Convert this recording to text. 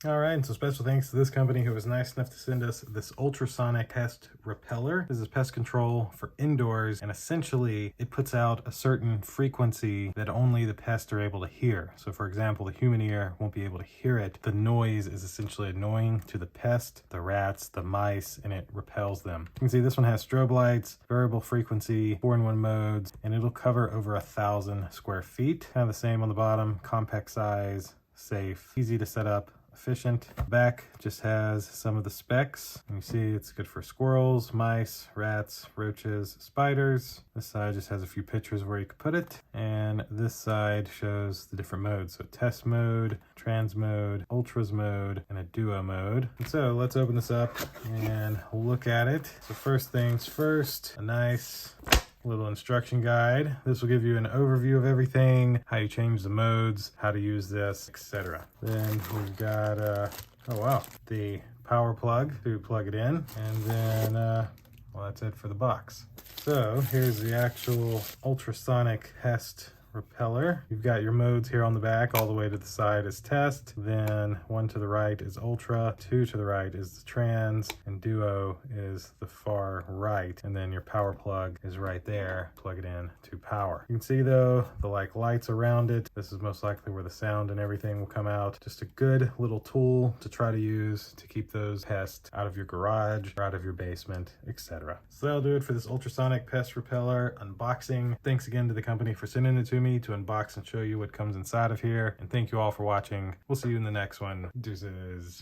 All right, and so special thanks to this company who was nice enough to send us this ultrasonic pest repeller. This is pest control for indoors, and essentially it puts out a certain frequency that only the pests are able to hear. So for example, the human ear won't be able to hear it. The noise is essentially annoying to the pest, the rats, the mice, and it repels them. You can see this one has strobe lights, variable frequency, 4-in-1 modes, and it'll cover over 1,000 square feet. Kind of the same on the bottom, compact size, safe, easy to set up, efficient. Back just has some of the specs. You see it's good for squirrels, mice, rats, roaches, spiders. This side just has a few pictures where you could put it. And this side shows the different modes. So test mode, trans mode, ultras mode, and a duo mode. And so let's open this up and look at it. So first things first, a nice little instruction guide. This will give you an overview of everything, how you change the modes, how to use this, etc. Then we've got, oh wow, the power plug to plug it in, and then, well, that's it for the box. So here's the actual ultrasonic pest repeller. You've got your modes here on the back. All the way to the side is test, then one to the right is ultra, two to the right is the trans, and duo is the far right, and then your power plug is right there. Plug it in to power. You can see though the lights around it. This is most likely where the sound and everything will come out. Just a good little tool to try to use to keep those pests out of your garage or out of your basement, etc. So that'll do it for this ultrasonic pest repeller unboxing. Thanks again to the company for sending it to me to unbox and show you what comes inside of here, and thank you all for watching. We'll see you in the next one. Deuces.